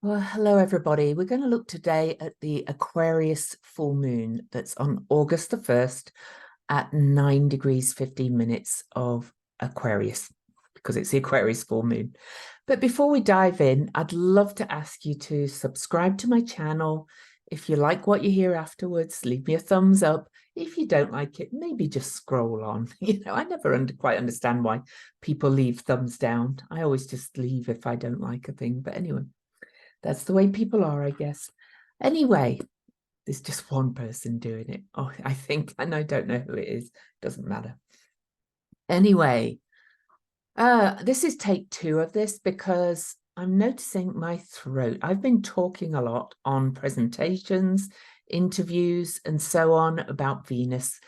Well, hello everybody. We're going to look today at the Aquarius full moon that's on August the 1st at 9 degrees 15 minutes of Aquarius, because it's the Aquarius full moon. But before we dive in, I'd love to ask you to subscribe to my channel. If you like what you hear afterwards, leave me a thumbs up. If you don't like it, maybe just scroll on. I never quite understand why people leave thumbs down. I always just leave if I don't like a thing. But anyway, that's the way people are, I guess. Anyway, there's just one person doing it. Oh, I think, and I don't know who it is. Doesn't matter. Anyway, this is take 2 of this because I'm noticing my throat. I've been talking a lot on presentations, interviews, and so on about Venus,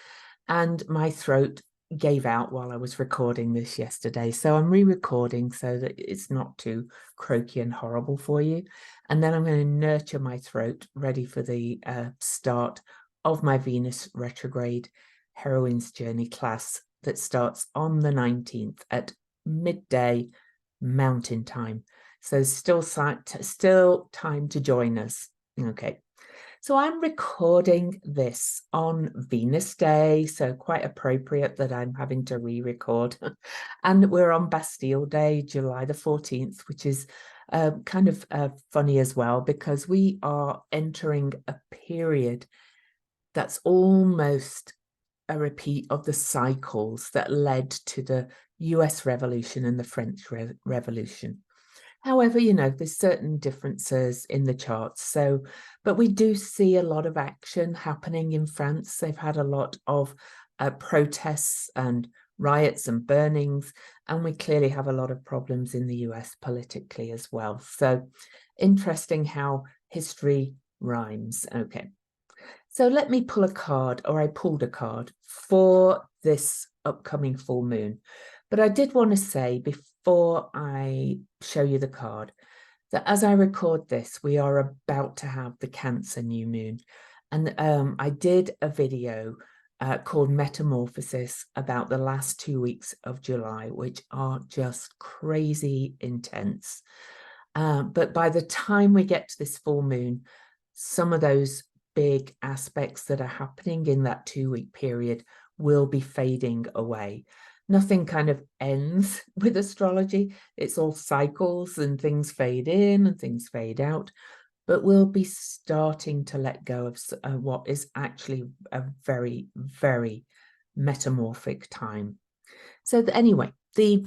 and my throat gave out while I was recording this yesterday. So I'm re-recording so that it's not too croaky and horrible for you. And then I'm going to nurture my throat ready for the start of my Venus retrograde Heroine's Journey class that starts on the 19th at midday Mountain Time. So still time to join us. Okay. So I'm recording this on Venus Day, so quite appropriate that I'm having to re-record. And we're on Bastille Day, July the 14th, which is kind of funny as well, because we are entering a period that's almost a repeat of the cycles that led to the US Revolution and the French Revolution. However, there's certain differences in the charts. So, but we do see a lot of action happening in France. They've had a lot of protests and riots and burnings, and we clearly have a lot of problems in the US politically as well. So interesting how history rhymes. Okay. So let me pull a card, or I pulled a card for this upcoming full moon. But I did want to say before I show you the card that as I record this, we are about to have the Cancer new moon. And I did a video called Metamorphosis about the last 2 weeks of July, which are just crazy intense. But by the time we get to this full moon, some of those big aspects that are happening in that 2-week period will be fading away. Nothing kind of ends with astrology. It's all cycles, and things fade in and things fade out. But we'll be starting to let go of what is actually a very, very metamorphic time. So anyway, the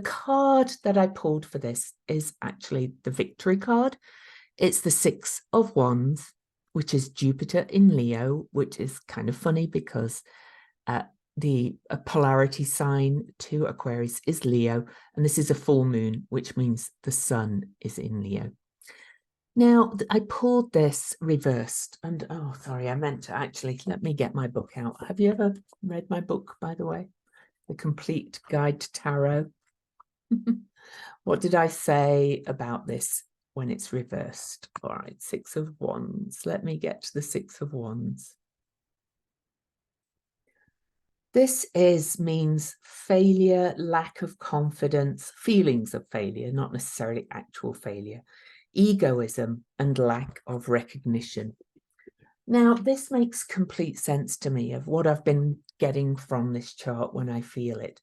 card that I pulled for this is actually the victory card. It's the 6 of Wands, which is Jupiter in Leo, which is kind of funny because the polarity sign to Aquarius is Leo, and this is a full moon, which means the sun is in Leo. Now, I pulled this reversed, and oh, sorry, I meant to actually, let me get my book out. Have you ever read my book, by the way? The Complete Guide to Tarot. What did I say about this when it's reversed? All right, 6 of Wands. Let me get to the 6 of Wands. This means failure, lack of confidence, feelings of failure, not necessarily actual failure, egoism, and lack of recognition. Now, this makes complete sense to me of what I've been getting from this chart when I feel it.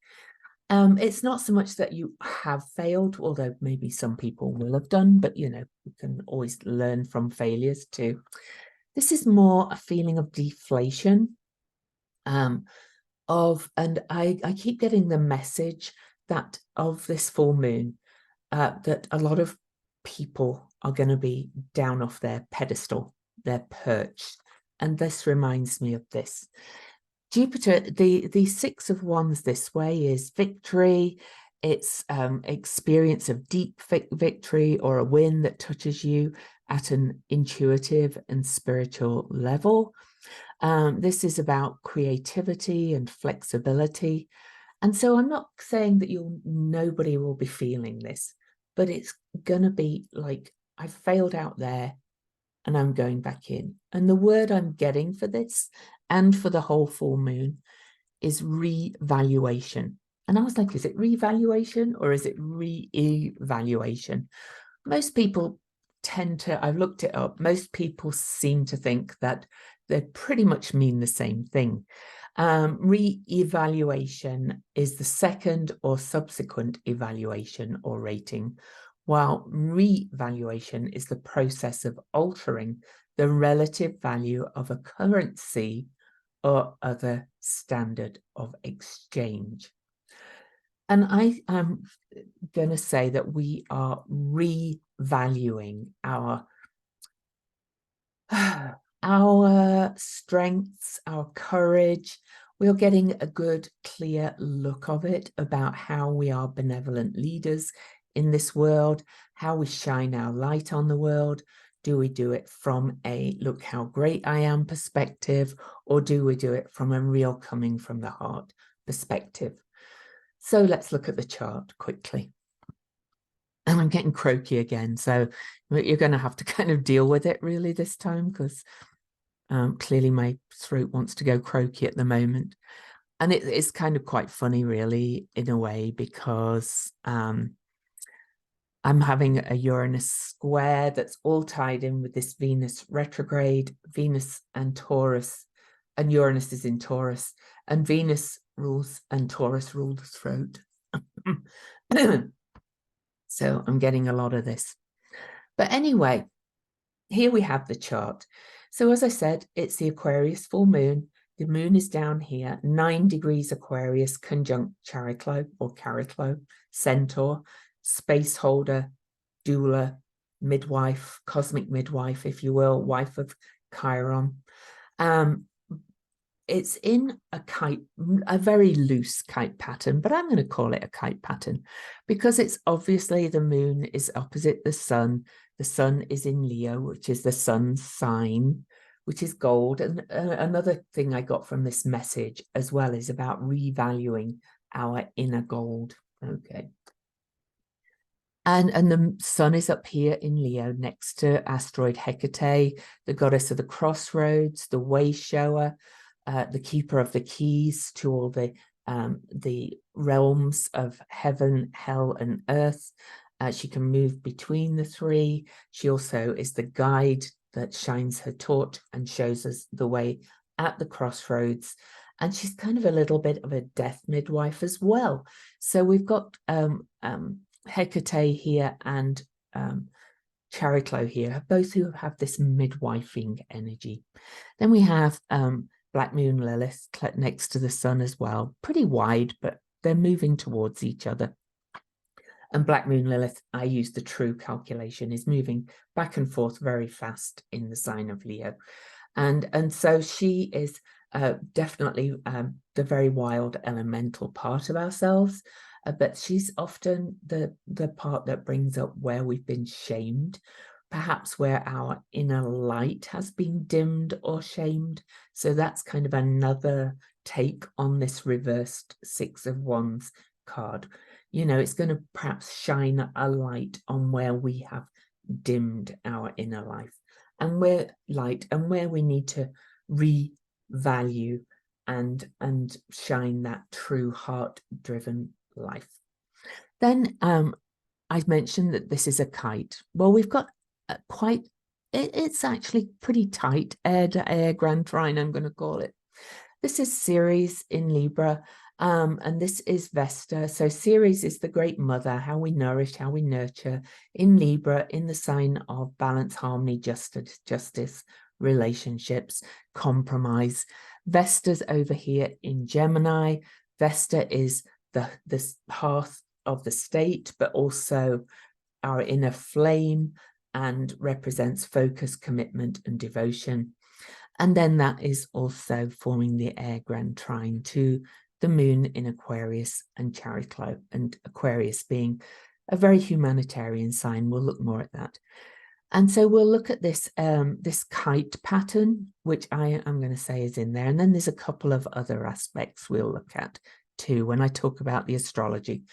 It's not so much that you have failed, although maybe some people will have done, but you can always learn from failures too. This is more a feeling of deflation, and I keep getting the message that of this full moon, that a lot of people are going to be down off their pedestal, their perch. And this reminds me of this. Jupiter, the 6 of Wands this way is victory. It's experience of deep victory or a win that touches you at an intuitive and spiritual level. This is about creativity and flexibility. And so I'm not saying that nobody will be feeling this, but it's going to be like, I failed out there and I'm going back in. And the word I'm getting for this and for the whole full moon is re-valuation. And I was like, is it re-valuation or is it re-evaluation? most people tend to, I've looked it up, most people seem to think that they pretty much mean the same thing. Re-evaluation is the second or subsequent evaluation or rating, while revaluation is the process of altering the relative value of a currency or other standard of exchange. And I am going to say that we are revaluing our strengths, our courage. We're getting a good, clear look of it about how we are benevolent leaders in this world, how we shine our light on the world. Do we do it from a look how great I am perspective, or do we do it from a real coming from the heart perspective? So let's look at the chart quickly. And I'm getting croaky again, so you're going to have to kind of deal with it really this time, because clearly my throat wants to go croaky at the moment. And it's kind of quite funny, really, in a way, because I'm having a Uranus square that's all tied in with this Venus retrograde, Venus and Taurus, and Uranus is in Taurus, and Venus rules and Taurus rule the throat. So I'm getting a lot of this. But anyway, here we have the chart. So as I said, it's the Aquarius full moon. The moon is down here, 9 degrees Aquarius, conjunct Chariklo or Chariklo, Centaur, space holder, doula, midwife, cosmic midwife, if you will, wife of Chiron. It's in a very loose kite pattern, but I'm going to call it a kite pattern because it's obviously the moon is opposite the sun. The sun is in Leo, which is the sun's sign, which is gold. And another thing I got from this message as well is about revaluing our inner gold. Okay. And the sun is up here in Leo next to asteroid Hecate, the goddess of the crossroads, the way shower, the keeper of the keys to all the realms of heaven, hell, and earth. She can move between the three. She also is the guide that shines her torch and shows us the way at the crossroads. And she's kind of a little bit of a death midwife as well. So we've got Hecate here and Chariklo here, both who have this midwifing energy. Then we have Black Moon Lilith next to the sun as well, pretty wide, but they're moving towards each other. And Black Moon Lilith, I use the true calculation, is moving back and forth very fast in the sign of Leo. And so she is definitely the very wild elemental part of ourselves, but she's often the part that brings up where we've been shamed, perhaps where our inner light has been dimmed or shamed. So that's kind of another take on this reversed Six of Wands card. You know, it's going to perhaps shine a light on where we have dimmed our inner life and where we need to revalue and shine that true heart-driven life. Then I mentioned that this is a kite. Well, we've got it's actually pretty tight, air to air grand trine, I'm going to call it. This is Ceres in Libra, and this is Vesta. So Ceres is the great mother, how we nourish, how we nurture, in Libra, in the sign of balance, harmony, justice, relationships, compromise. Vesta's over here in Gemini. Vesta is the hearth of the state, but also our inner flame, and represents focus, commitment, and devotion. And then that is also forming the air grand trine to the moon in Aquarius and Chariklo, and Aquarius being a very humanitarian sign. We'll look more at that. And so we'll look at this this kite pattern, which I am going to say is in there. And then there's a couple of other aspects we'll look at too when I talk about the astrology.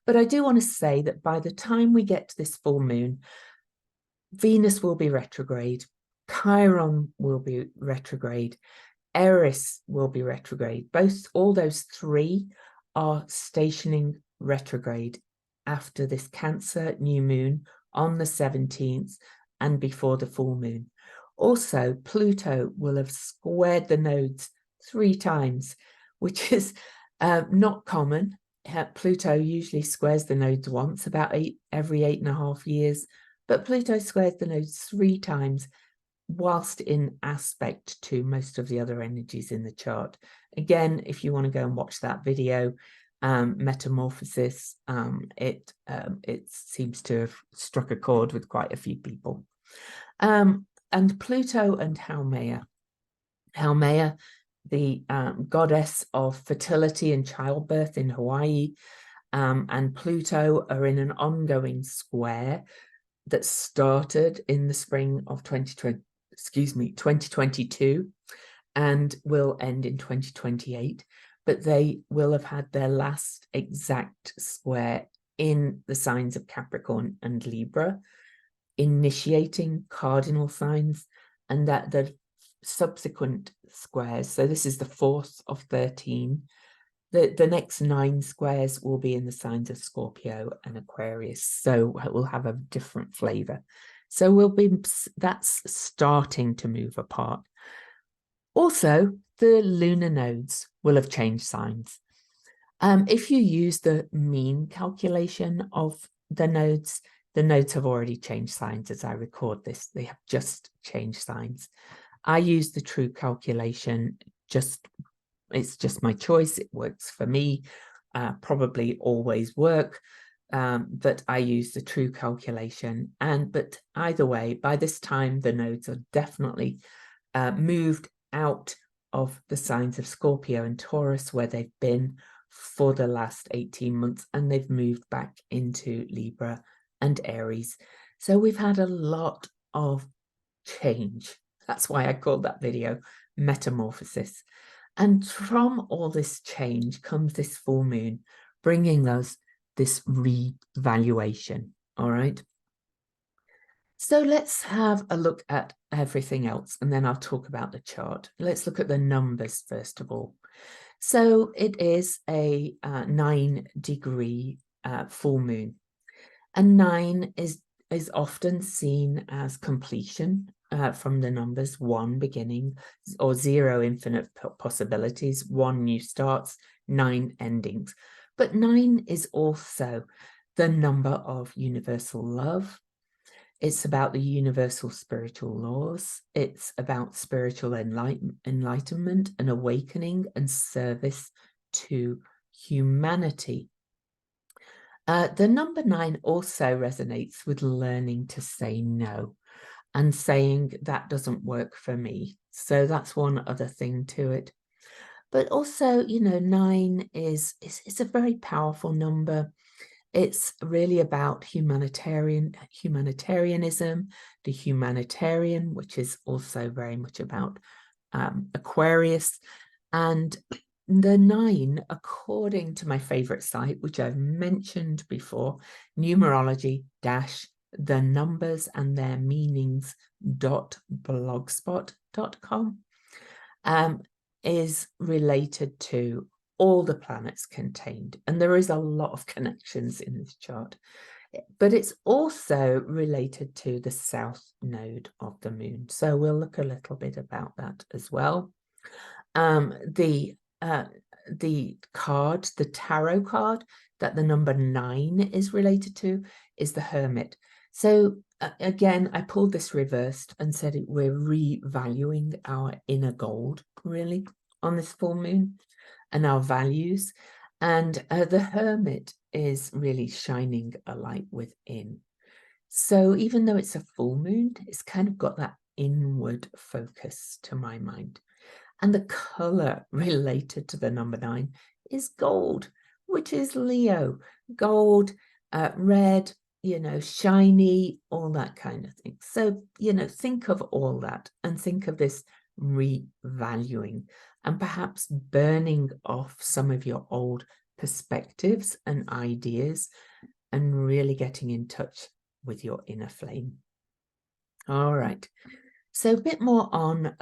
But I do want to say that by the time we get to this full moon, Venus will be retrograde, Chiron will be retrograde, Eris will be retrograde. All those three are stationing retrograde after this Cancer new moon on the 17th and before the full moon. Also, Pluto will have squared the nodes 3 times, which is not common. Pluto usually squares the nodes once, about every 8.5 years, but Pluto squares the nodes 3 times whilst in aspect to most of the other energies in the chart. Again, if you want to go and watch that video, Metamorphosis, it seems to have struck a chord with quite a few people. And Pluto and Haumea. Haumea, the goddess of fertility and childbirth in Hawaii, and Pluto are in an ongoing square that started in the spring of 2022 and will end in 2028, but they will have had their last exact square in the signs of Capricorn and Libra, initiating cardinal signs, and that the subsequent squares, so this is the 4th of 13, the next 9 squares will be in the signs of Scorpio and Aquarius, so it will have a different flavor. So that's starting to move apart. Also, the lunar nodes will have changed signs. If you use the mean calculation of the nodes have already changed signs as I record this. They have just changed signs. I use the true calculation, it's just my choice. It works for me, probably always work, but I use the true calculation. But either way, by this time, the nodes are definitely moved out of the signs of Scorpio and Taurus, where they've been for the last 18 months, and they've moved back into Libra and Aries. So we've had a lot of change. That's why I called that video Metamorphosis. And from all this change comes this full moon, bringing us this revaluation. All right. So let's have a look at everything else, and then I'll talk about the chart. Let's look at the numbers first of all. So it is a 9-degree full moon, and 9 is often seen as completion from the numbers 1 beginning, or 0 infinite possibilities, 1 new starts, 9 endings. But 9 is also the number of universal love. It's about the universal spiritual laws. It's about spiritual enlightenment and awakening and service to humanity. The number 9 also resonates with learning to say no and saying that doesn't work for me. So that's one other thing to it. But also, 9 is a very powerful number. It's really about humanitarianism, the humanitarian, which is also very much about Aquarius. And the 9, according to my favorite site, which I've mentioned before, numerology-the numbers and their meanings.blogspot.com, is related to all the planets contained. And there is a lot of connections in this chart, but it's also related to the south node of the moon. So we'll look a little bit about that as well. The card, the tarot card that the number 9 is related to is the Hermit. So again, I pulled this reversed and said we're revaluing our inner gold, really, on this full moon, and our values. And the Hermit is really shining a light within. So even though it's a full moon, it's kind of got that inward focus to my mind. And the color related to the number 9 is gold, which is Leo. Gold, red, shiny, all that kind of thing. So, think of all that and think of this revaluing and perhaps burning off some of your old perspectives and ideas and really getting in touch with your inner flame. All right. So a bit more on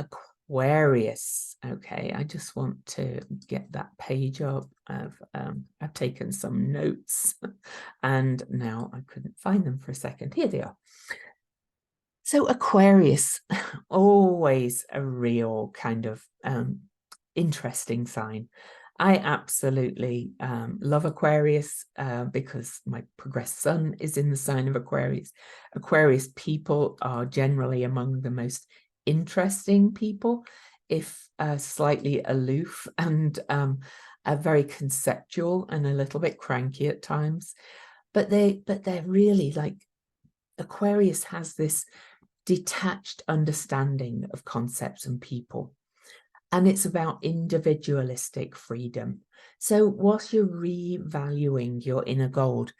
Aquarius. Okay, I just want to get that page up. I've taken some notes and now I couldn't find them for a second. Here they are. So Aquarius, always a real kind of interesting sign. I absolutely love Aquarius because my progressed sun is in the sign of Aquarius. Aquarius people are generally among the most interesting people, if slightly aloof and very conceptual and a little bit cranky at times. But they're really like, Aquarius has this detached understanding of concepts and people. And it's about individualistic freedom. So whilst you're revaluing your inner gold,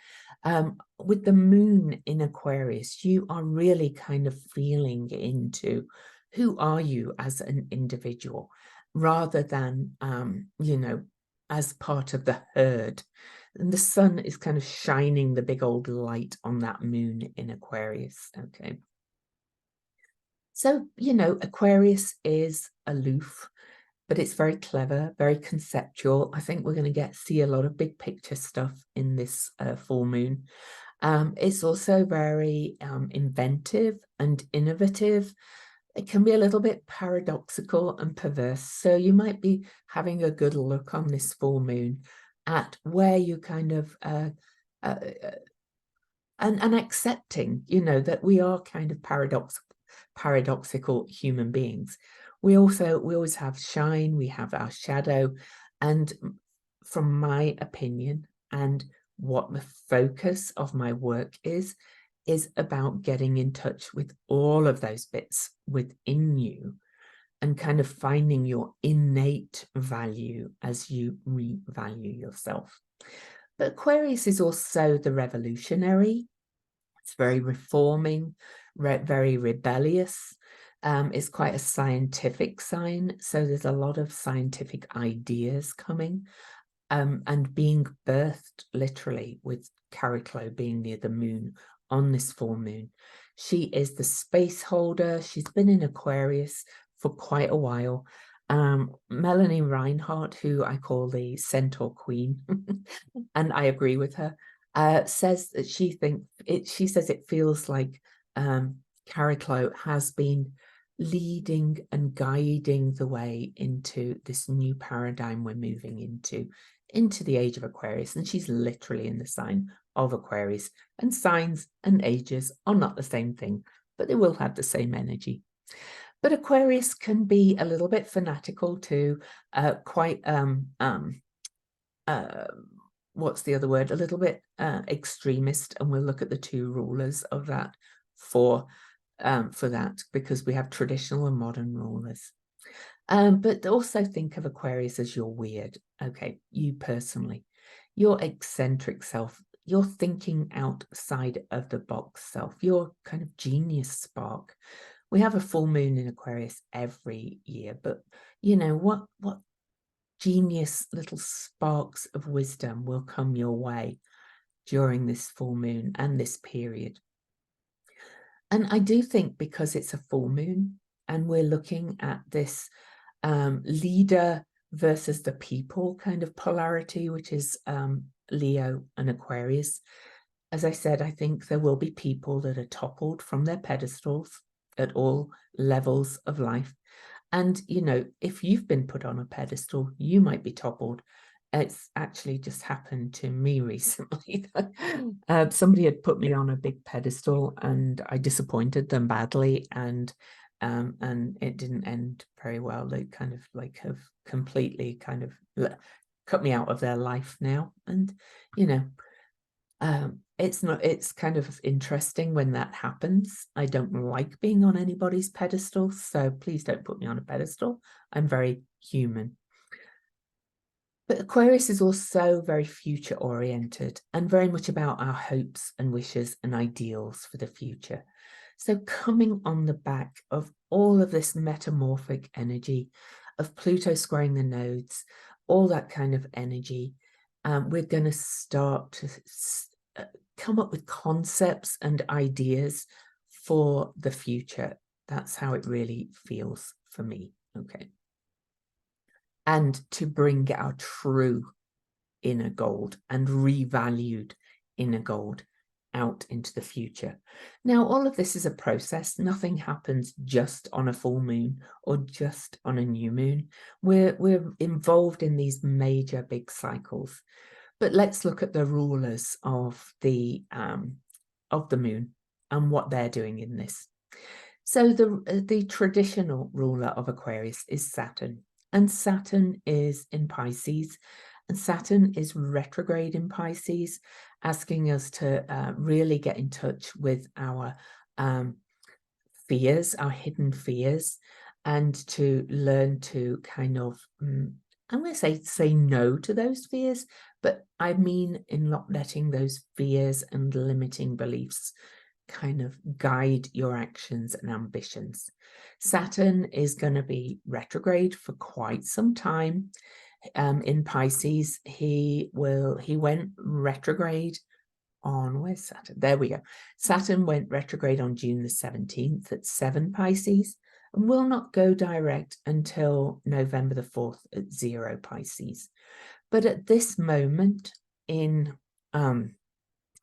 with the moon in Aquarius, you are really kind of feeling into who are you as an individual, rather than, you know, as part of the herd. And the sun is kind of shining the big old light on that moon in Aquarius, okay? So, you know, Aquarius is aloof, but it's very clever, very conceptual. I think we're going to see a lot of big picture stuff in this full moon. It's also very inventive and innovative. It can be a little bit paradoxical and perverse. So you might be having a good look on this full moon at where you kind of and accepting, you know, that we are kind of paradoxical human beings. We always have shine, we have our shadow, and from my opinion and what the focus of my work is about getting in touch with all of those bits within you and kind of finding your innate value as you revalue yourself. But Aquarius is also the revolutionary. It's very reforming, very rebellious. It's quite a scientific sign. So there's a lot of scientific ideas coming and being birthed literally, with Chariklo being near the moon on this full moon. She is the space holder. She's been in Aquarius for quite a while. Melanie Reinhardt, who I call the Centaur Queen, and I agree with her, says that she says it feels like Chariklo has been leading and guiding the way into this new paradigm we're moving into the age of Aquarius. And she's literally in the sign of Aquarius, and signs and ages are not the same thing, but they will have the same energy. But Aquarius can be a little bit fanatical too, quite what's the other word? A little bit extremist, and we'll look at the two rulers of that for that, because we have traditional and modern rulers. But also think of Aquarius as your weird, okay, you personally, your eccentric self, your thinking outside of the box self, your kind of genius spark. We have a full moon in Aquarius every year, but you know, what genius little sparks of wisdom will come your way during this full moon and this period. And I do think, because it's a full moon and we're looking at this leader versus the people kind of polarity, which is Leo and Aquarius. As I said, I think there will be people that are toppled from their pedestals at all levels of life. And, you know, if you've been put on a pedestal, you might be toppled. It's actually just happened to me recently. Somebody had put me on a big pedestal and I disappointed them badly, and it didn't end very well. They kind of like have completely kind of cut me out of their life now. And, you know, it's kind of interesting when that happens. I don't like being on anybody's pedestal, so please don't put me on a pedestal. I'm very human. But Aquarius is also very future oriented and very much about our hopes and wishes and ideals for the future. So coming on the back of all of this metamorphic energy of Pluto squaring the nodes, all that kind of energy, we're going to start to come up with concepts and ideas for the future. That's how it really feels for me. okay, and to bring our true inner gold and revalued inner gold out into the future. Now, all of this is a process. Nothing happens just on a full moon or just on a new moon. We're involved in these major big cycles. But let's look at the rulers of the moon and what they're doing in this. So the traditional ruler of Aquarius is Saturn, and Saturn is in Pisces, and Saturn is retrograde in Pisces, asking us to really get in touch with our fears, our hidden fears, and to learn to kind of, I'm going to say no to those fears, but I mean in not letting those fears and limiting beliefs kind of guide your actions and ambitions. Saturn is going to be retrograde for quite some time. In Pisces, he went retrograde on, where's Saturn? There we go. Saturn went retrograde on June the 17th at 7 Pisces and will not go direct until November the 4th at 0 Pisces. But at this moment in on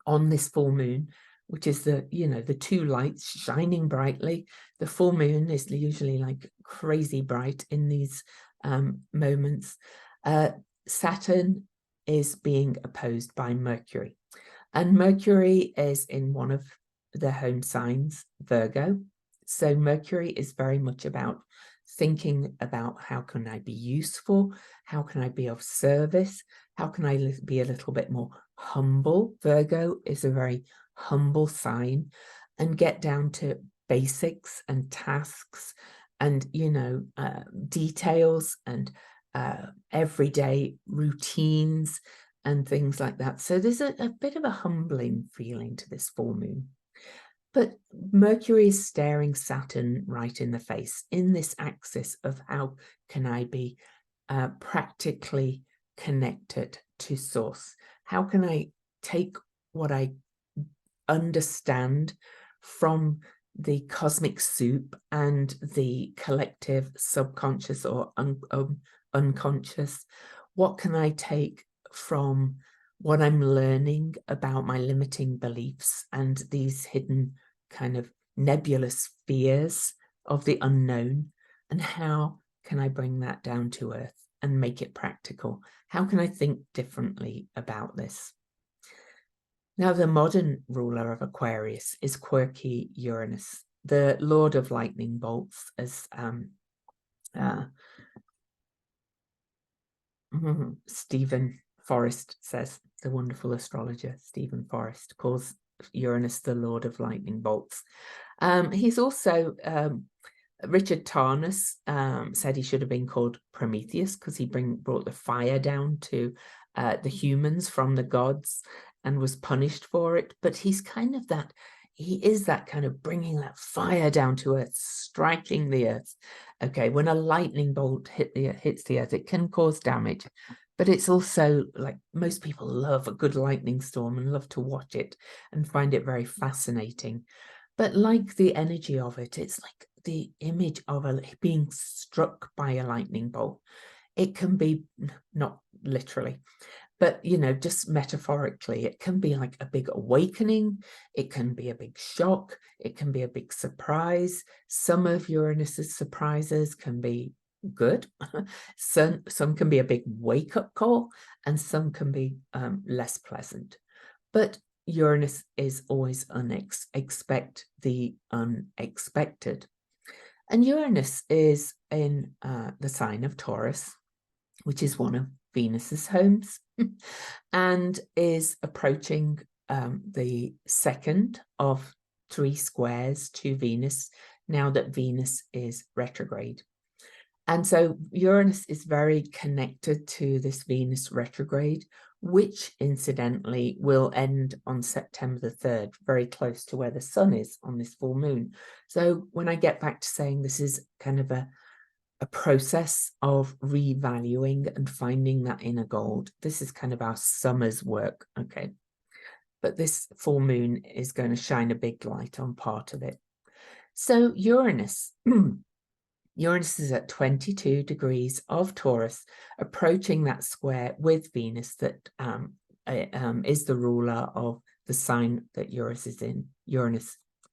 this full moon, which is the two lights shining brightly, the full moon is usually like crazy bright in these moments. Saturn is being opposed by Mercury, and Mercury is in one of the home signs, Virgo. So Mercury is very much about thinking about how can I be useful, how can I be of service, how can I be a little bit more humble. Virgo is a very humble sign, and get down to basics and tasks and details and everyday routines and things like that. So there's a bit of a humbling feeling to this full moon. But Mercury is staring Saturn right in the face in this axis of how can I be practically connected to source? How can I take what I understand from the cosmic soup and the collective subconscious or unconscious? What can I take from what I'm learning about my limiting beliefs and these hidden kind of nebulous fears of the unknown? And how can I bring that down to earth and make it practical? How can I think differently about this? Now, the modern ruler of Aquarius is quirky Uranus, the lord of lightning bolts, as Stephen Forrest says, the wonderful astrologer Stephen Forrest calls Uranus the lord of lightning bolts. He's also, Richard Tarnas said he should have been called Prometheus because he brought the fire down to the humans from the gods and was punished for it. But he's kind of that, he is that kind of bringing that fire down to earth, striking the earth. Okay, when a lightning bolt hits the earth, it can cause damage, but it's also like most people love a good lightning storm and love to watch it and find it very fascinating. But like the energy of it, it's like the image of being struck by a lightning bolt. It can be, not literally, but just metaphorically, it can be like a big awakening. It can be a big shock. It can be a big surprise. Some of Uranus's surprises can be good. Some can be a big wake-up call, and some can be less pleasant. But Uranus is always expect the unexpected. And Uranus is in the sign of Taurus, which is one of Venus's homes, and is approaching the second of 3 squares to Venus now that Venus is retrograde. And so Uranus is very connected to this Venus retrograde, which incidentally will end on September the 3rd, very close to where the sun is on this full moon. So when I get back to saying this is kind of a process of revaluing and finding that inner gold, this is kind of our summer's work, okay? But this full moon is going to shine a big light on part of it. So Uranus Uranus is at 22 degrees of Taurus, approaching that square with Venus that is the ruler of the sign that Uranus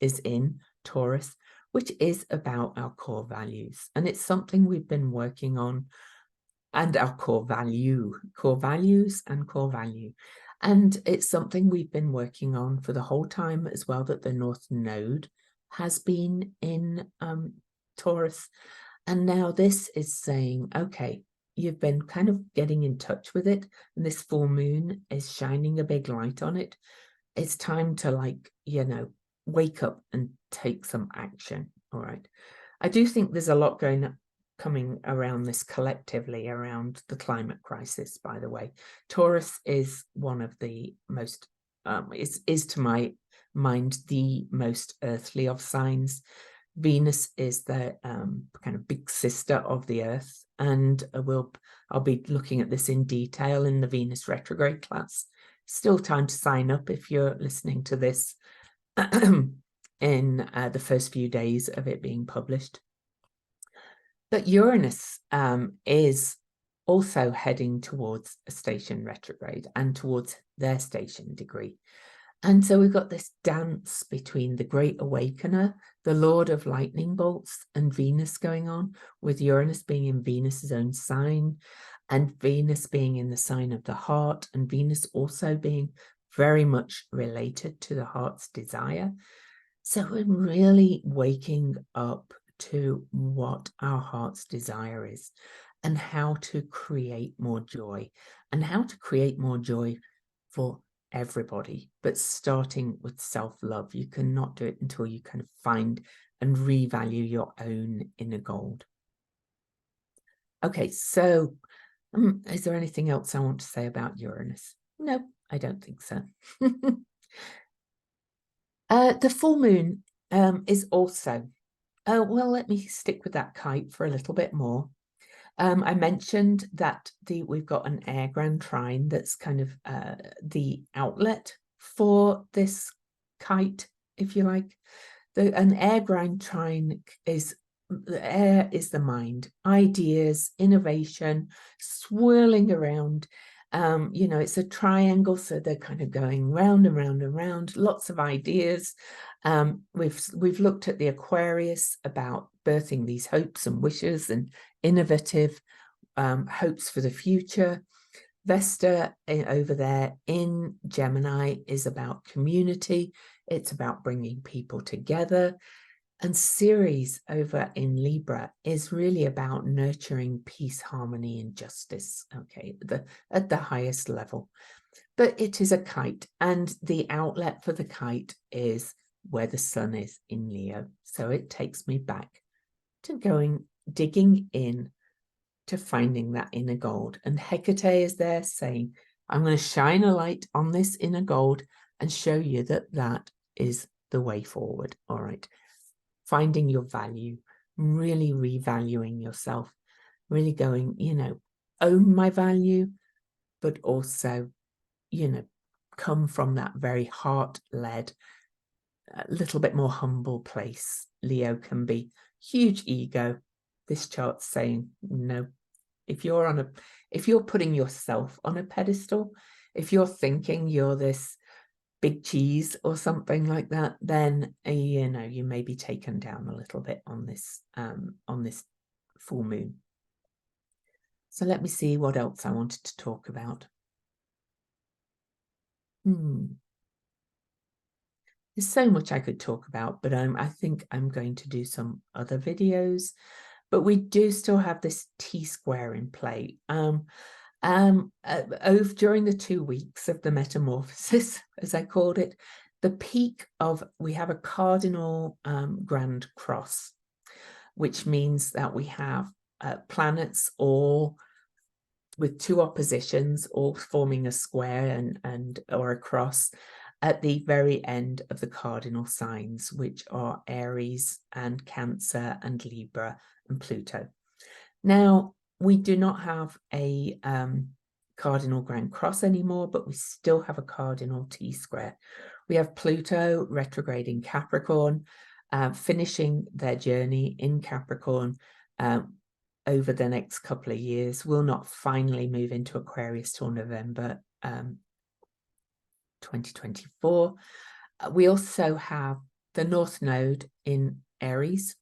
is in, Taurus, which is about our core values. And it's something we've been working on, and our core values and core value. And it's something we've been working on for the whole time as well, that the North Node has been in Taurus. And now this is saying, okay, you've been kind of getting in touch with it, and this full moon is shining a big light on it. It's time to, like, you know, wake up and take some action. All right. I do think there's a lot coming around this collectively around the climate crisis, by the way. Taurus is one of the most, is to my mind, the most earthly of signs. Venus is the kind of big sister of the Earth, and I'll be looking at this in detail in the Venus retrograde class. Still time to sign up if you're listening to this in the first few days of it being published. But Uranus is also heading towards a station retrograde and towards their station degree. And so we've got this dance between the Great Awakener, the Lord of Lightning Bolts, and Venus going on, with Uranus being in Venus's own sign, and Venus being in the sign of the heart, and Venus also being very much related to the heart's desire. So we're really waking up to what our heart's desire is, and how to create more joy, and how to create more joy for everybody, but starting with self-love. You cannot do it until you kind of find and revalue your own inner gold. Okay, so is there anything else I want to say about Uranus? No, I don't think so. The full moon is also, well, let me stick with that kite for a little bit more. I mentioned that we've got an air grand trine that's kind of the outlet for this kite, if you like. An air grand trine is, the air is the mind, ideas, innovation, swirling around. You know, it's a triangle, so they're kind of going round and round and round, lots of ideas. We've looked at the Aquarius about birthing these hopes and wishes and innovative hopes for the future. Vesta over there in Gemini is about community. It's about bringing people together. And Ceres over in Libra is really about nurturing peace, harmony, and justice, okay, at the highest level. But it is a kite, and the outlet for the kite is where the sun is in Leo. So it takes me back to digging in to finding that inner gold. And Hecate is there saying, I'm going to shine a light on this inner gold and show you that that is the way forward. All right. Finding your value, really revaluing yourself, really going, you know, own my value, but also, you know, come from that very heart-led, a little bit more humble place. Leo can be huge ego. This chart's saying, no, if you're putting yourself on a pedestal, if you're thinking you're this big cheese or something like that, then you know, you may be taken down a little bit on this full moon. So let me see what else I wanted to talk about. There's so much I could talk about, but I think I'm going to do some other videos. But we do still have this T-square in play. During the 2 weeks of the metamorphosis, as I called it, the peak of, we have a cardinal grand cross, which means that we have planets all with two oppositions, all forming a square or a cross at the very end of the cardinal signs, which are Aries and Cancer and Libra and Pluto. Now, we do not have a cardinal grand cross anymore, but we still have a cardinal T-square. We have Pluto retrograde in Capricorn, finishing their journey in Capricorn, over the next couple of years, will not finally move into Aquarius till November 2024. We also have the North Node in Aries,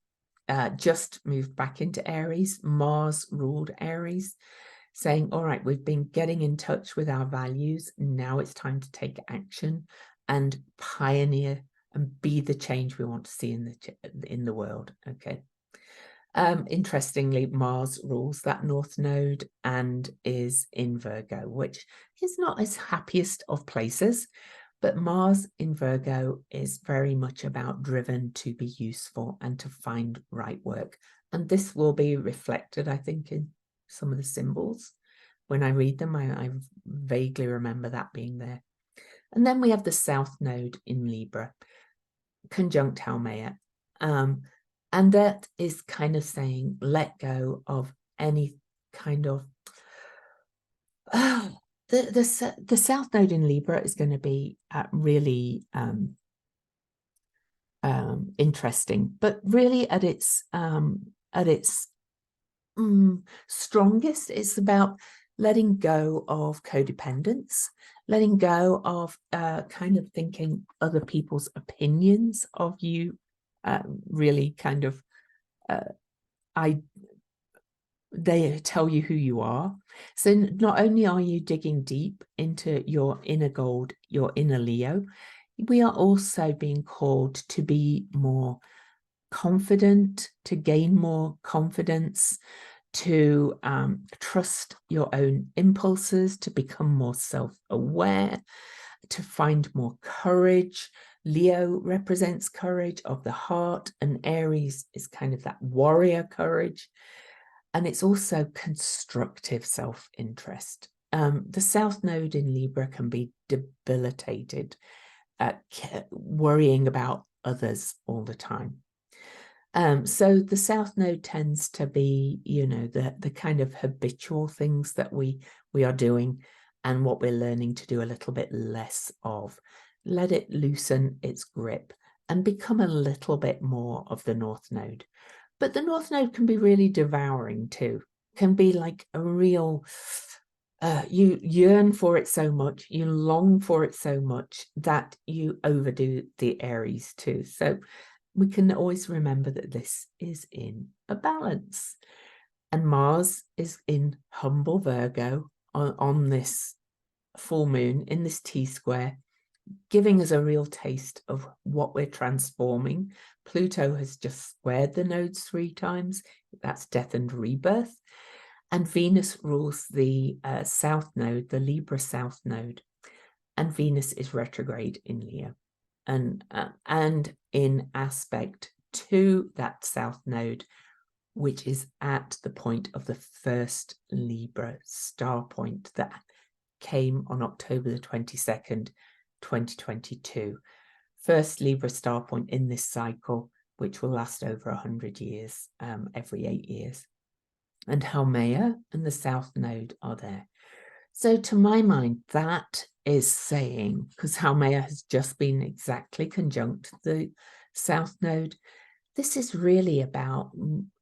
just moved back into Aries. Mars ruled Aries, saying, all right, we've been getting in touch with our values. Now it's time to take action and pioneer and be the change we want to see in the world. Okay. Interestingly, Mars rules that North Node and is in Virgo, which is not as happiest of places, but Mars in Virgo is very much about driven to be useful and to find right work. And this will be reflected, I think, in some of the symbols. When I read them, I vaguely remember that being there. And then we have the South Node in Libra, conjunct Haumea. And that is kind of saying, let go of any kind of... the South Node in Libra is going to be really interesting, but really at its strongest, it's about letting go of codependence, letting go of kind of thinking other people's opinions of you really kind of they tell you who you are. So not only are you digging deep into your inner gold, your inner Leo, we are also being called to be more confident, to gain more confidence, to trust your own impulses, to become more self-aware, to find more courage. Leo represents courage of the heart, and Aries is kind of that warrior courage. And it's also constructive self-interest. The South Node in Libra can be debilitated, worrying about others all the time. So the South Node tends to be, you know, the kind of habitual things that we are doing and what we're learning to do a little bit less of. Let it loosen its grip and become a little bit more of the North Node. But the North Node can be really devouring too, can be like a real, you yearn for it so much, you long for it so much that you overdo the Aries too. So we can always remember that this is in a balance. And Mars is in humble Virgo on this full moon, in this T-square, giving us a real taste of what we're transforming. Pluto has just squared the nodes 3 times. That's death and rebirth. And Venus rules the South Node, the Libra South Node. And Venus is retrograde in Leo. And in aspect to that South Node, which is at the point of the first Libra star point that came on October the 22nd, 2022. First Libra star point in this cycle, which will last over 100 years, every 8 years. And Haumea and the South Node are there. So to my mind, that is saying, because Haumea has just been exactly conjunct the South Node, this is really about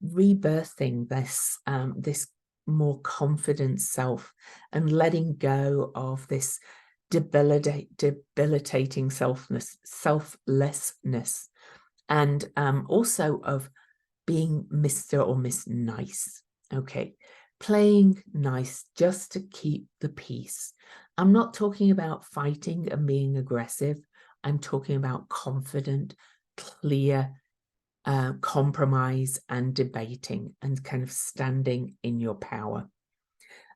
rebirthing this, this more confident self and letting go of this debilitating selflessness, and also of being Mr. or Miss Nice. Okay, playing nice just to keep the peace. I'm not talking about fighting and being aggressive. I'm talking about confident, clear compromise and debating and kind of standing in your power.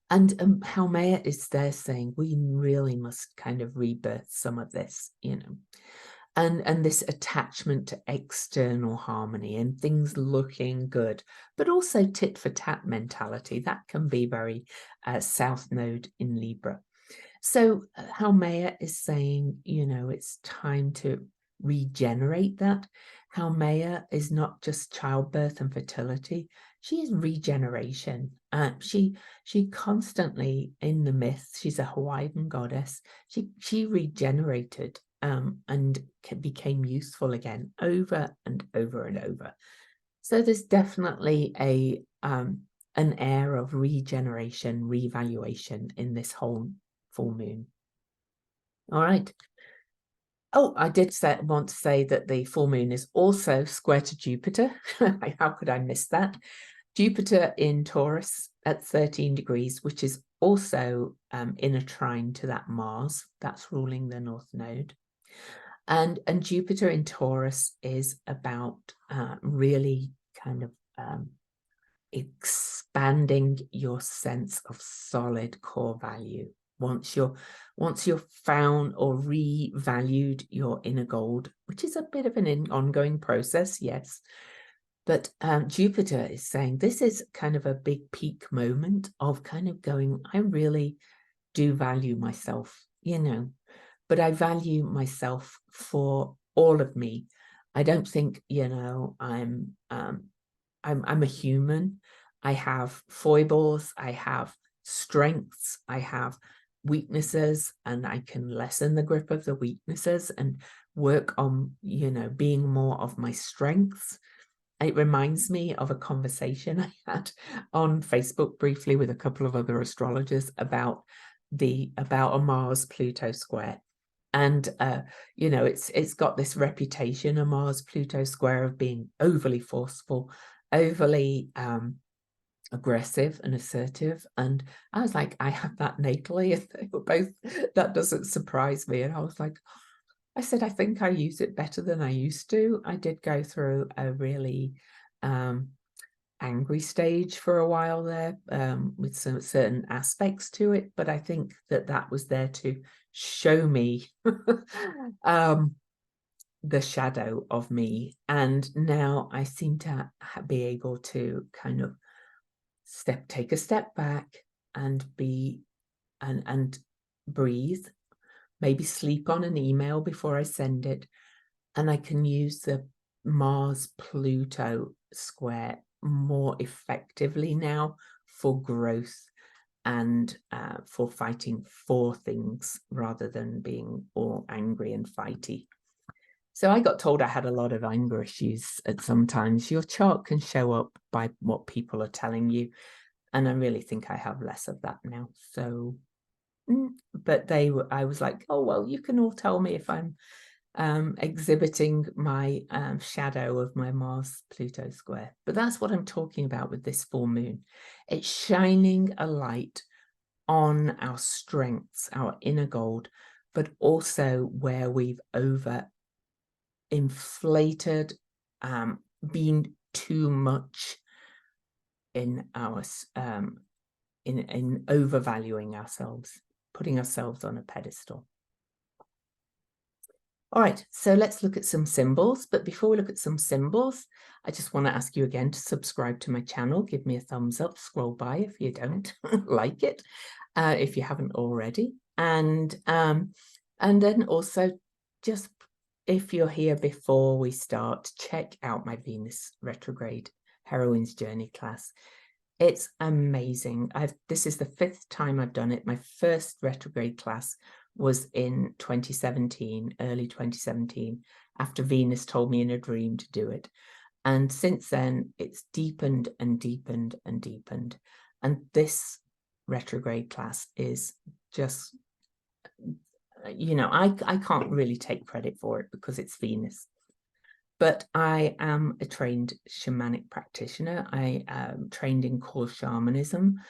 And Haumea is there saying we really must kind of rebirth some of this, you know, and this attachment to external harmony and things looking good, but also tit for tat mentality that can be very South Node in Libra. So Haumea is saying, you know, it's time to regenerate that. Haumea is not just childbirth and fertility. She is regeneration. She constantly, in the myth, she's a Hawaiian goddess. She regenerated and became useful again over and over and over. So there's definitely an air of regeneration, revaluation in this whole full moon. All right. Oh, I did want to say that the full moon is also square to Jupiter. How could I miss that? Jupiter in Taurus at 13 degrees, which is also in a trine to that Mars that's ruling the North Node. And Jupiter in Taurus is about really kind of expanding your sense of solid core value. Once you've found or revalued your inner gold, which is a bit of an ongoing process, yes. But Jupiter is saying this is kind of a big peak moment of kind of going, I really do value myself, you know, but I value myself for all of me. I don't think, you know, I'm a human. I have foibles, I have strengths, I have weaknesses, and I can lessen the grip of the weaknesses and work on, you know, being more of my strengths. It reminds me of a conversation I had on Facebook briefly with a couple of other astrologers about a Mars-Pluto square. And you know, it's got this reputation, a Mars-Pluto square, of being overly forceful, overly aggressive and assertive. And I was like, I have that natally, and they were both, that doesn't surprise me. And I was like, I said, I think I use it better than I used to. I did go through a really angry stage for a while there with some certain aspects to it, but I think that was there to show me the shadow of me. And now I seem to be able to kind of take a step back and be and breathe, maybe sleep on an email before I send it, and I can use the Mars-Pluto square more effectively now for growth and for fighting for things rather than being all angry and fighty. So I got told I had a lot of anger issues at sometimes. Your chart can show up by what people are telling you, and I really think I have less of that now. So but I was like, oh, well, you can all tell me if I'm exhibiting my shadow of my Mars-Pluto square. But that's what I'm talking about with this full moon. It's shining a light on our strengths, our inner gold, but also where we've over inflated, been too much in our in overvaluing ourselves, putting ourselves on a pedestal. All right, so let's look at some symbols. But before we look at some symbols, I just want to ask you again to subscribe to my channel. Give me a thumbs up, scroll by if you don't like it, if you haven't already. And then also, just if you're here before we start, check out my Venus retrograde Heroine's Journey class. It's amazing. This is the 5th time I've done it. My first retrograde class was in 2017, early 2017, after Venus told me in a dream to do it. And since then, it's deepened and deepened and deepened. And this retrograde class is just, you know, I can't really take credit for it because it's Venus. But I am a trained shamanic practitioner. I am trained in core shamanism,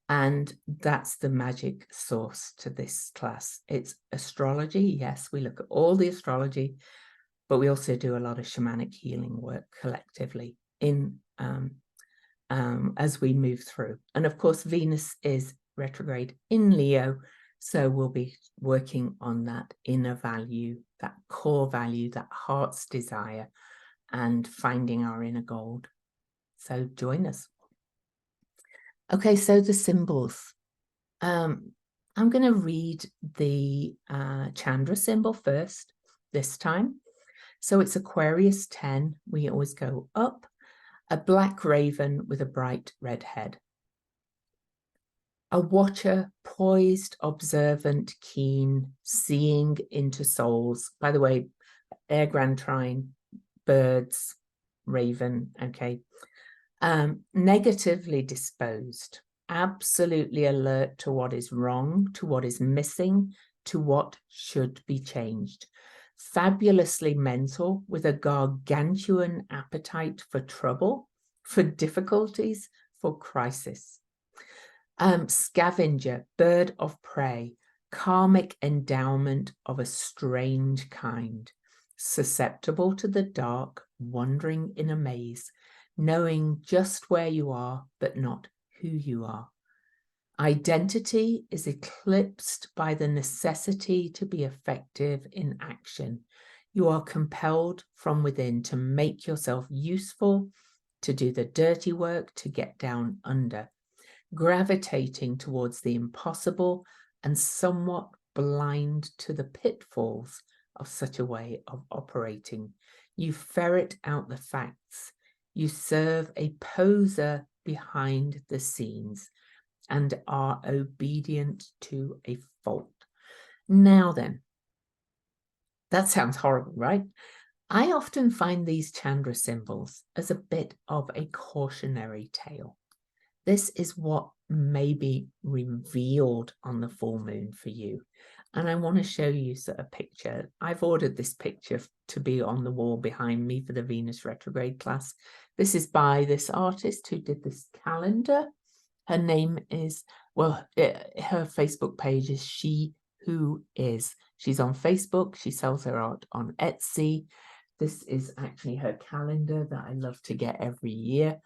and that's the magic source to this class. It's astrology. Yes, we look at all the astrology, but we also do a lot of shamanic healing work collectively in as we move through. And of course, Venus is retrograde in Leo, so we'll be working on that inner value, that core value, that heart's desire, and finding our inner gold. So join us. Okay, so the symbols. I'm going to read the Chandra symbol first this time. So it's Aquarius 10. We always go up. A black raven with a bright red head. A watcher, poised, observant, keen, seeing into souls. By the way, air grand trine, birds, Raven, okay. Negatively disposed, absolutely alert to what is wrong, to what is missing, to what should be changed. Fabulously mental, with a gargantuan appetite for trouble, for difficulties, for crisis. Scavenger, bird of prey, karmic endowment of a strange kind, susceptible to the dark, wandering in a maze, knowing just where you are, but not who you are. Identity is eclipsed by the necessity to be effective in action. You are compelled from within to make yourself useful, to do the dirty work, to get down under, gravitating towards the impossible and somewhat blind to the pitfalls of such a way of operating. You ferret out the facts. You serve a poser behind the scenes and are obedient to a fault. Now then, that sounds horrible, right? I often find these Chandra symbols as a bit of a cautionary tale. This is what may be revealed on the full moon for you. And I want to show you a picture. I've ordered this picture to be on the wall behind me for the Venus retrograde class. This is by this artist who did this calendar. Her name is, well, her Facebook page is She Who Is. She's on Facebook. She sells her art on Etsy. This is actually her calendar that I love to get every year.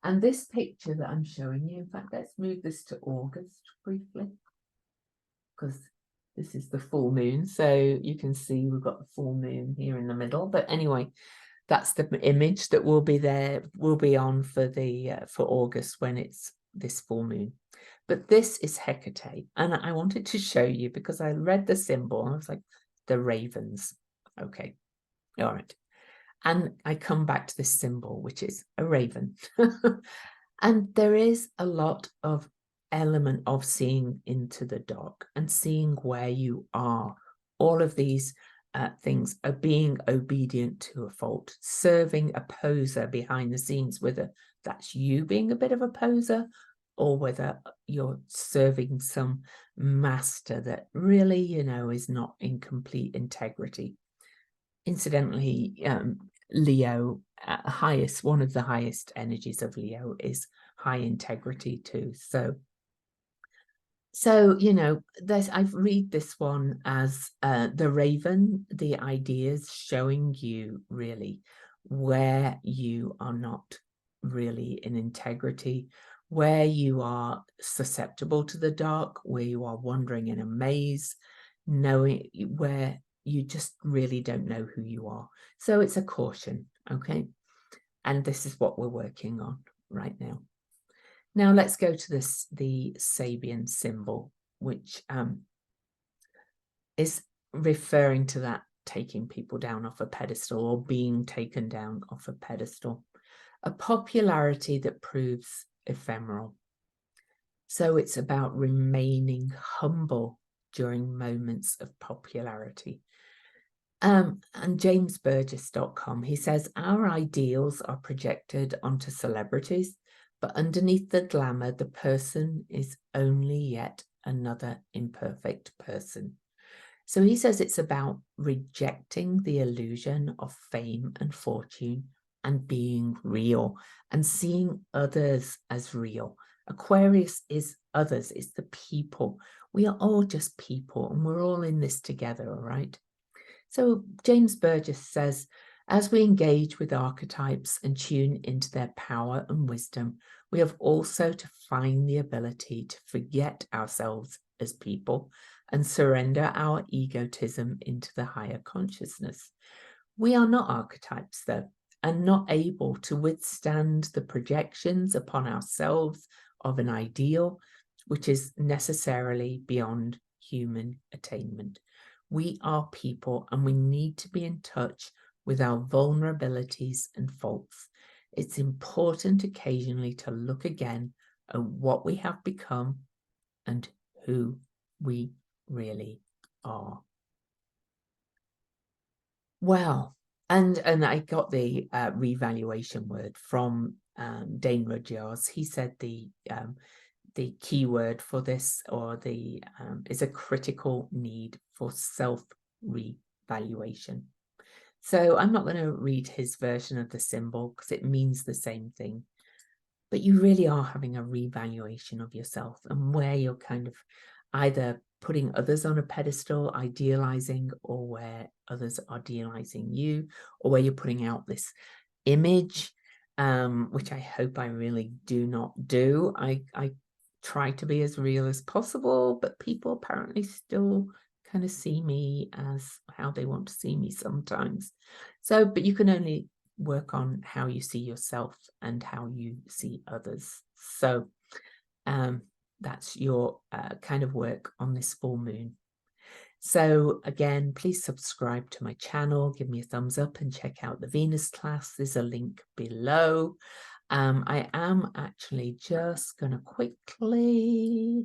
And this picture that I'm showing you, in fact, let's move this to August briefly, because this is the full moon. So you can see we've got the full moon here in the middle. But anyway, that's the image that will be there, will be on for the for August when it's this full moon. But this is Hecate, and I wanted to show you because I read the symbol and I was like, the ravens. Okay, all right. And I come back to this symbol, which is a raven. And there is a lot of element of seeing into the dark and seeing where you are. All of these things are being obedient to a fault, serving a poser behind the scenes, whether that's you being a bit of a poser or whether you're serving some master that really, you know, is not in complete integrity. Incidentally, Leo, one of the highest energies of Leo is high integrity too. So you know, I read this one as the raven, the ideas showing you really where you are not really in integrity, where you are susceptible to the dark, where you are wandering in a maze, knowing where you just really don't know who you are. So it's a caution, okay? And this is what we're working on right now. Now let's go to the Sabian symbol, which is referring to that taking people down off a pedestal or being taken down off a pedestal. A popularity that proves ephemeral. So it's about remaining humble during moments of popularity. And jamesburgess.com, he says, our ideals are projected onto celebrities, but underneath the glamour, the person is only yet another imperfect person. So he says it's about rejecting the illusion of fame and fortune and being real and seeing others as real. Aquarius is others, it's the people. We are all just people and we're all in this together, all right? So James Burgess says, as we engage with archetypes and tune into their power and wisdom, we have also to find the ability to forget ourselves as people and surrender our egotism into the higher consciousness. We are not archetypes, though, and not able to withstand the projections upon ourselves of an ideal, which is necessarily beyond human attainment. We are people and we need to be in touch with our vulnerabilities and faults. It's important occasionally to look again at what we have become and who we really are. Well, And I got the revaluation word from Dane Rudyard. He said the keyword for this, or the is a critical need for self-revaluation. So I'm not going to read his version of the symbol because it means the same thing. But you really are having a revaluation of yourself, and where you're kind of either putting others on a pedestal, idealizing, or where others are idealizing you, or where you're putting out this image, which I hope I really do not do. I try to be as real as possible, but people apparently still kind of see me as how they want to see me sometimes. So, but you can only work on how you see yourself and how you see others. So that's your kind of work on this full moon. So again, please subscribe to my channel, give me a thumbs up, and check out the Venus class. There's a link below. I am actually just going to quickly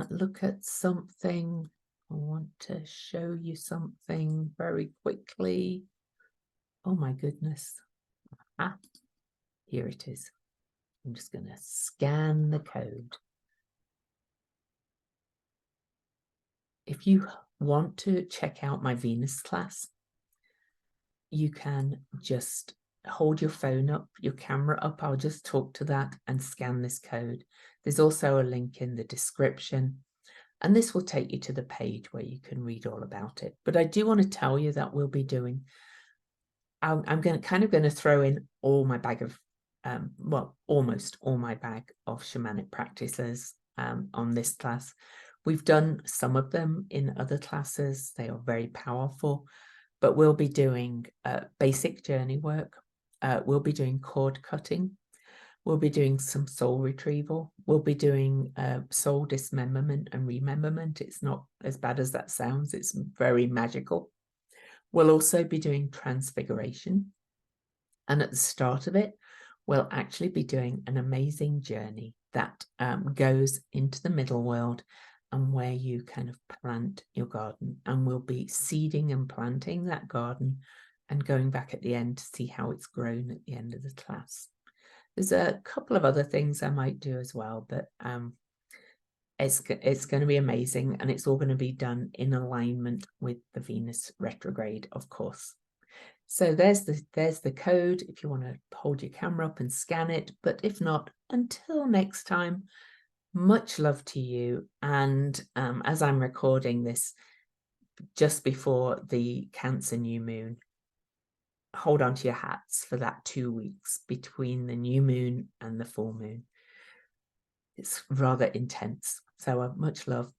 look at something. I want to show you something very quickly. Oh my goodness. Here it is. I'm just going to scan the code. If you want to check out my Venus class, you can just hold your phone up, your camera up. I'll just talk to that and scan this code. There's also a link in the description, and this will take you to the page where you can read all about it. But I do want to tell you that we'll be doing, I'm going to throw in all my bag of, well, almost all my bag of shamanic practices on this class. We've done some of them in other classes. They are very powerful, but we'll be doing basic journey work. We'll be doing cord cutting. We'll be doing some soul retrieval. We'll be doing soul dismemberment and rememberment. It's not as bad as that sounds. It's very magical. We'll also be doing transfiguration. And at the start of it, we'll actually be doing an amazing journey that goes into the middle world, and where you kind of plant your garden, and we'll be seeding and planting that garden and going back at the end to see how it's grown at the end of the class. There's a couple of other things I might do as well, but it's going to be amazing, and it's all going to be done in alignment with the Venus retrograde, of course. So there's the code if you want to hold your camera up and scan it. But if not, until next time, much love to you. And as I'm recording this just before the Cancer new moon, hold on to your hats for that 2 weeks between the new moon and the full moon. It's rather intense. So much love.